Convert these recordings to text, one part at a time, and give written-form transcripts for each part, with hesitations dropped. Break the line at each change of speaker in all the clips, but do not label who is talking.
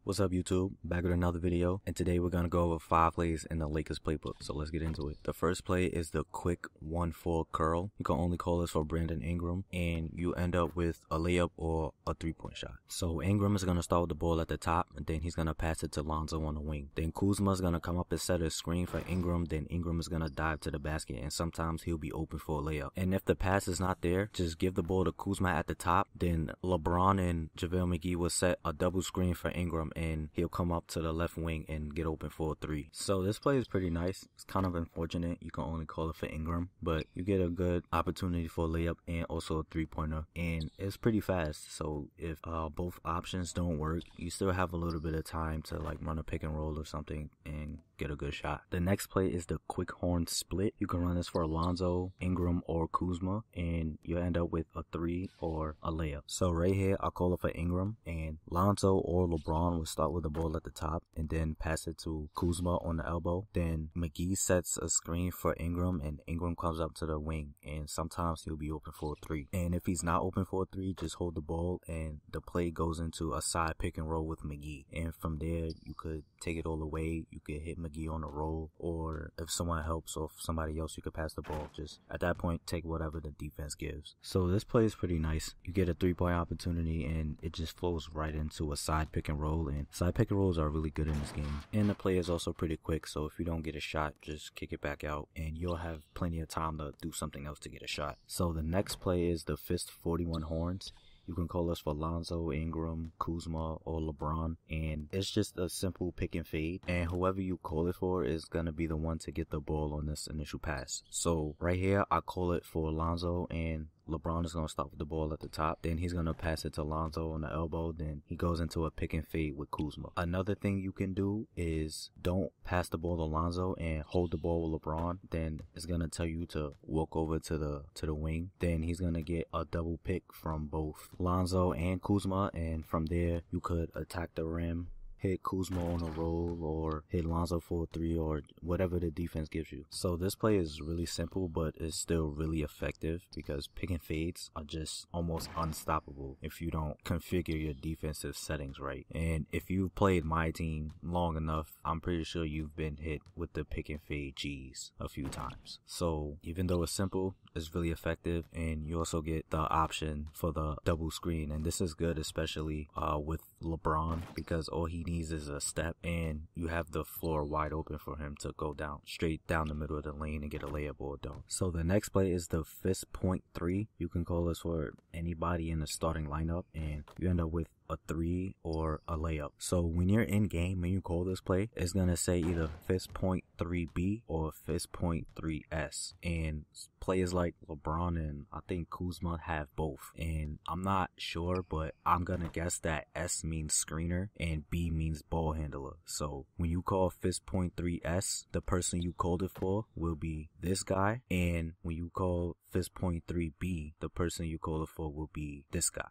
What's up YouTube? Back with another video, and today we're gonna go over 5 plays in the Lakers playbook. So let's get into it. The first play is the quick 1-4 curl. You can only call this for Brandon Ingram, and you end up with a layup or a 3-point shot. So Ingram is gonna start with the ball at the top, and then he's gonna pass it to Lonzo on the wing. Then Kuzma is gonna come up and set a screen for Ingram. Then Ingram is gonna dive to the basket, and sometimes he'll be open for a layup. And if the pass is not there, just give the ball to Kuzma at the top. Then LeBron and JaVale McGee will set a double screen for Ingram, and he'll come up to the left wing and get open for a 3. So this play is pretty nice. It's kind of unfortunate you can only call it for Ingram, but you get a good opportunity for a layup and also a 3-pointer, and it's pretty fast. So if both options don't work, you still have a little bit of time to like run a pick and roll or something and get a good shot. The next play is the quick horn split. You can run this for Alonzo, Ingram, or Kuzma, and you end up with a 3 or a layup. So right here, I'll call it for Ingram, and Lonzo or LeBron will start with the ball at the top and then pass it to Kuzma on the elbow. Then McGee sets a screen for Ingram, and Ingram comes up to the wing, and sometimes he'll be open for a 3. And if he's not open for a 3, just hold the ball, and the play goes into a side pick and roll with McGee. And from there, you could take it all away. You could hit McGee on a roll, or if someone helps or if somebody else, you could pass the ball. Just at that point, take whatever the defense gives. So this play is pretty nice. You get a 3-point opportunity, and it just flows right into a side pick and roll, and side pick and rolls are really good in this game. And the play is also pretty quick, so if you don't get a shot, just kick it back out, and you'll have plenty of time to do something else to get a shot. So the next play is the fist 41 horns. You can call this for Lonzo, Ingram, Kuzma, or LeBron, and it's just a simple pick and fade, and whoever you call it for is gonna be the one to get the ball on this initial pass. So right here, I call it for Lonzo, and LeBron is going to start with the ball at the top. Then he's going to pass it to Lonzo on the elbow. Then he goes into a pick and fade with Kuzma. Another thing you can do is don't pass the ball to Lonzo and hold the ball with LeBron. Then it's going to tell you to walk over to the wing. Then he's going to get a double pick from both Lonzo and Kuzma. And from there, you could attack the rim, hit Kuzma on a roll, or hit Lonzo for a 3, or whatever the defense gives you. So this play is really simple, but it's still really effective because pick and fades are just almost unstoppable if you don't configure your defensive settings right. And if you've played my team long enough, I'm pretty sure you've been hit with the pick and fade G's a few times. So even though it's simple, it's really effective, and you also get the option for the double screen, and this is good especially with LeBron, because all he needs is a step, and you have the floor wide open for him to go down straight down the middle of the lane and get a layup or a dunk. So the next play is the fist point 3. You can call this for anybody in the starting lineup, and you end up with a 3 or a layup. So when you're in game and you call this play, it's gonna say either fist point 3B or fist point 3S, and players like LeBron and I think Kuzma have both, and I'm not sure, but I'm gonna guess that S means screener and B means ball handler. So when you call fist point 3S, the person you called it for will be this guy, and when you call fist point 3B, the person you call it for will be this guy.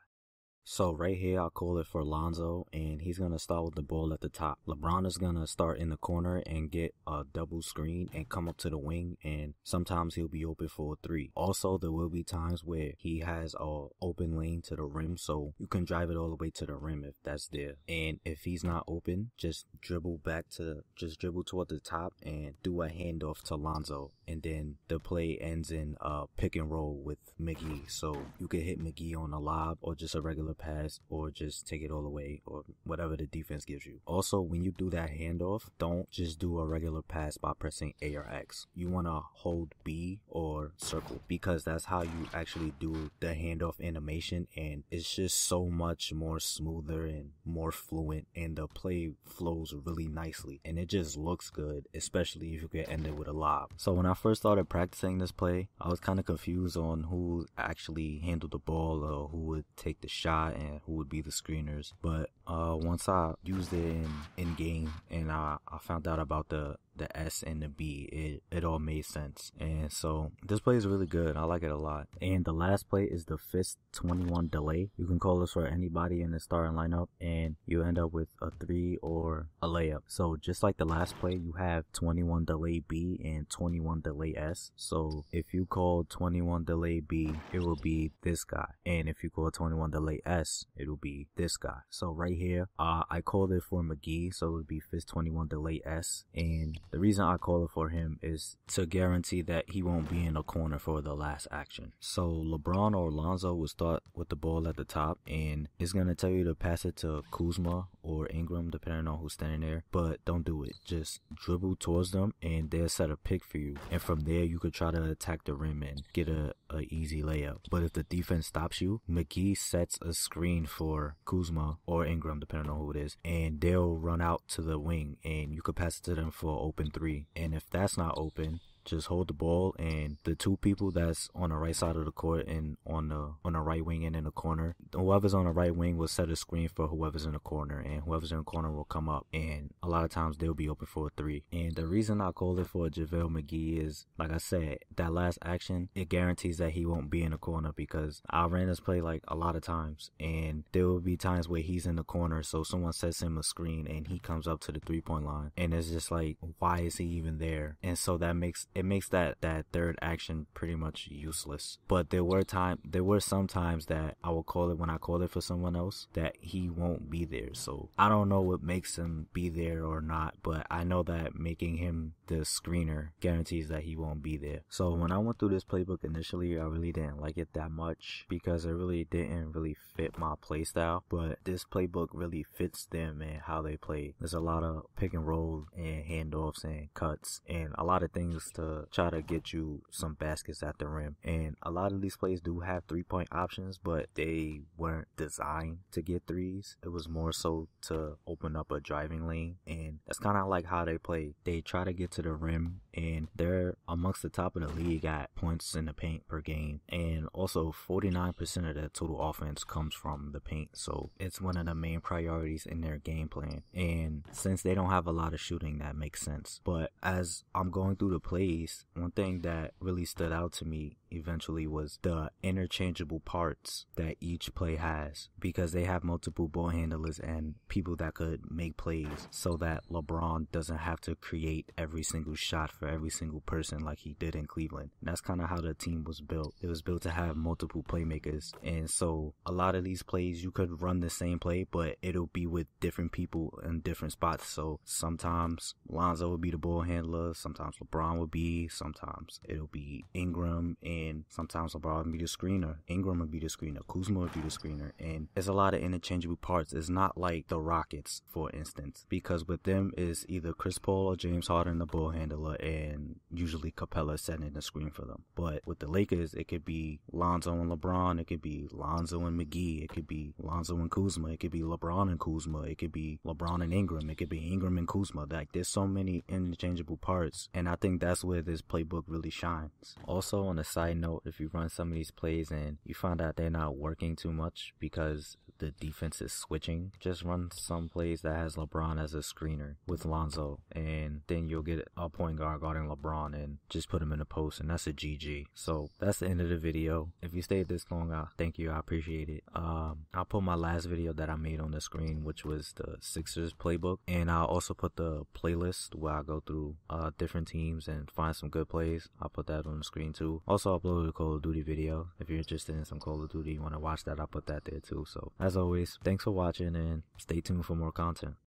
So right here, I'll call it for Lonzo, and he's going to start with the ball at the top. LeBron is going to start in the corner and get a double screen and come up to the wing, and sometimes he'll be open for a 3. Also, there will be times where he has a open lane to the rim, so you can drive it all the way to the rim if that's there. And if he's not open, just dribble toward the top and do a handoff to Lonzo, and then the play ends in a pick and roll with McGee. So you can hit McGee on a lob or just a regular pass, or just take it all away, or whatever the defense gives you. Also, when you do that handoff, don't just do a regular pass by pressing A or X. You want to hold B or circle, because that's how you actually do the handoff animation, and it's just so much more smoother and more fluent, and the play flows really nicely, and it just looks good, especially if you can end it with a lob. So when I first started practicing this play, I was kind of confused on who actually handled the ball or who would take the shot and who would be the screeners. But once I used it in game, and I found out about the S and the B, it all made sense. And so this play is really good. I like it a lot. And the last play is the fist 21 delay. You can call this for anybody in the starting lineup, and you end up with a 3 or a layup. So just like the last play, you have 21 delay B and 21 delay S. So if you call 21 delay B, it will be this guy, and if you call 21 delay S, it will be this guy. So right here, I called it for McGee, so it would be Fist 21 delay S. And the reason I call it for him is to guarantee that he won't be in the corner for the last action. So LeBron or Lonzo will start with the ball at the top, and it's going to tell you to pass it to Kuzma or Ingram, depending on who's standing there. But don't do it. Just dribble towards them, and they'll set a pick for you. And from there, you could try to attack the rim and get a easy layup. But if the defense stops you, McGee sets a screen for Kuzma or Ingram, depending on who it is, and they'll run out to the wing, and you could pass it to them for an open three. And if that's not open, just hold the ball, and the two people that's on the right side of the court and on the right wing and in the corner, whoever's on the right wing will set a screen for whoever's in the corner, and whoever's in the corner will come up, and a lot of times they'll be open for a three. And the reason I call it for JaVale McGee is, like I said, that last action, it guarantees that he won't be in the corner, because I ran this play like a lot of times, and there will be times where he's in the corner, so someone sets him a screen and he comes up to the 3-point line, and it's just like, why is he even there? And so that makes that third action pretty much useless. But there were some times that I will call it, when I call it for someone else, that he won't be there. So I don't know what makes him be there or not, but I know that making him the screener guarantees that he won't be there. So when I went through this playbook initially, I really didn't like it that much, because it really didn't really fit my play style. But this playbook really fits them and how they play. There's a lot of pick and roll and handoffs and cuts, and a lot of things to try to get you some baskets at the rim. And a lot of these plays do have 3-point options, but they weren't designed to get threes. It was more so to open up a driving lane, and that's kind of like how they play. They try to get to the rim, and they're amongst the top of the league at points in the paint per game, and also 49% of their total offense comes from the paint. So it's one of the main priorities in their game plan, and since they don't have a lot of shooting, that makes sense. But as I'm going through the plays, one thing that really stood out to me eventually was the interchangeable parts that each play has, because they have multiple ball handlers and people that could make plays, so that LeBron doesn't have to create every single shot for every single person like he did in Cleveland. And that's kind of how the team was built. It was built to have multiple playmakers, and so a lot of these plays you could run the same play, but it'll be with different people in different spots. So sometimes Lonzo would be the ball handler, sometimes LeBron would be, sometimes it'll be Ingram, and sometimes LeBron would be the screener, Ingram would be the screener, Kuzma would be the screener. And it's a lot of interchangeable parts. It's not like the Rockets, for instance, because with them is either Chris Paul or James Harden the ball handler, and usually Capella setting the screen for them. But with the Lakers, it could be Lonzo and LeBron, it could be Lonzo and McGee, it could be Lonzo and Kuzma, it could be LeBron and Kuzma, it could be LeBron and Ingram, it could be Ingram and Kuzma. Like, there's so many interchangeable parts, and I think that's where this playbook really shines. Also, on a side note, if you run some of these plays and you find out they're not working too much because the defense is switching, just run some plays that has LeBron as a screener with Lonzo, and then you'll get a point guard guarding LeBron and just put him in the post, and that's a GG. So that's the end of the video. If you stayed this long, thank you, I appreciate it. I'll put my last video that I made on the screen, which was the Sixers playbook, and I'll also put the playlist where I go through different teams and find some good plays. I'll put that on the screen too. Also uploaded a Call of Duty video. If you're interested in some Call of Duty, you want to watch that, I'll put that there too. So as always, thanks for watching, and stay tuned for more content.